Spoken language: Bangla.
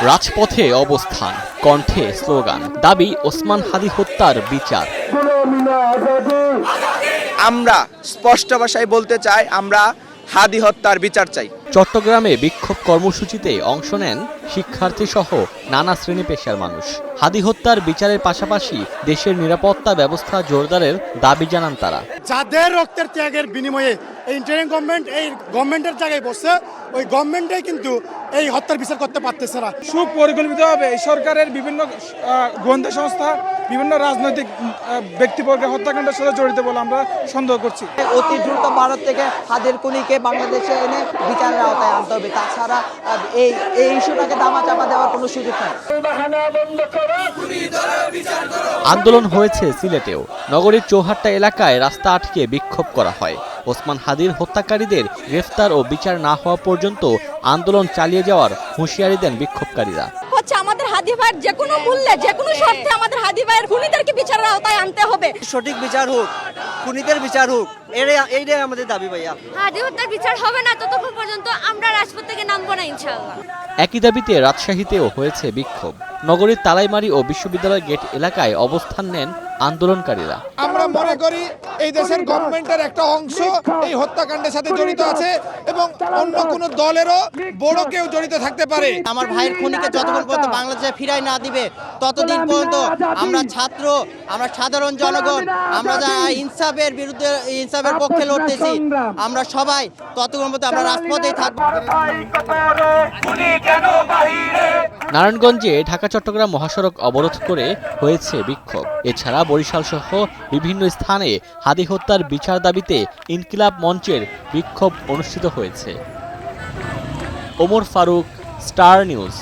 রাজপথে অবস্থান, কণ্ঠে স্লোগান, দাবি ওসমান হাদী হত্যার বিচার। আমরা স্পষ্ট ভাষায় বলতে চাই, আমরা হাদী হত্যার বিচার চাই। চট্টগ্রামে বিক্ষোভ কর্মসূচিতে অংশ নেন শিক্ষার্থী সহ নানা শ্রেণী পেশার মানুষ। হাদী হত্যার বিচারের পাশাপাশি দেশের নিরাপত্তা ব্যবস্থা জোরদারের দাবি জানান তারা। যাদের রক্তের ত্যাগের বিনিময়ে এই ইন্টারিম গভর্নমেন্ট এই গভর্নমেন্টের জায়গায় বসছে, ওই গভর্নমেন্টে কিন্তু এই হত্যার বিচার করতে পারতেছে না। সুপরিকল্পিতভাবে এই সরকারের বিভিন্ন গোয়েন্দা সংস্থা, বিভিন্ন রাজনৈতিক ব্যক্তিবর্গের হত্যাকাণ্ডের সাথে জড়িত বলে আমরা সন্দেহ করছি। অতি দ্রুত ভারত থেকে হাদের খুনিকে বাংলাদেশে এনে বিচারের আওতায় আনতে হবে, তাছাড়া এই ইস্যুটাকে দামাচাপা দেওয়ার কোনো সুযোগ নেই। আন্দোলন হয়েছে সিলেটেও। নগরীর চৌহাট্টা এলাকায় রাস্তা আটকে বিক্ষোভ করা হয়। ওসমান হাদীর হত্যাকারীদের গ্রেফতার ও বিচার না হওয়া পর্যন্ত আন্দোলন চালিয়ে যাওয়ার হুঁশিয়ারি দেন বিক্ষোভকারীরা। আমাদের হাদী ভাইয়ের যে কোনো মূল্যে, যে কোনো শর্তে আমাদের হাদী ভাইয়ের খুনিদেরকে বিচারের আওতায় আনতে হবে। সঠিক বিচার হোক, খুনিদের বিচার হোক, এইটাই আমাদের দাবি ভাইয়া। হাদী হত্যার বিচার হবে না ততক্ষণ পর্যন্ত আমরা রাজপথ থেকে নামবো না ইনশাআল্লাহ। একই দাবিতে রাজশাহীতেও হয়েছে বিক্ষোভ। নগরীর তালাইমারি ও বিশ্ববিদ্যালয় গেট এলাকায় অবস্থান নেন আন্দোলনকারীরা। আমরা মনে করি এই দেশের গভর্নমেন্টের একটা অংশ এই হত্যাকাণ্ডের সাথে জড়িত আছে এবং অন্য কোনো দলেরও বড় কেউ জড়িত থাকতে পারে। আমার ভাইয়ের খুনিকে যতক্ষণ পর্যন্ত বাংলাদেশে ফিরাই না দিবে, ততদিন পর্যন্ত আমরা ছাত্র, আমরা সাধারণ জনগণ, আমরা যারা ইনসাফের বিরুদ্ধে, ইনসাফের পক্ষে লড়তেছি, আমরা সবাই ততক্ষণ পর্যন্ত আমরা রাজপথেই থাকবো। নারায়ণগঞ্জে ঢাকা চট্টগ্রাম মহাসড়ক অবরোধ করে হয়েছে বিক্ষোভ। এছাড়া বরিশাল সহ বিভিন্ন স্থানে হাদী হত্যার বিচার দাবিতে ইনকিলাব মঞ্চের বিক্ষোভ অনুষ্ঠিত হয়েছে। Omar Faruk, Star news.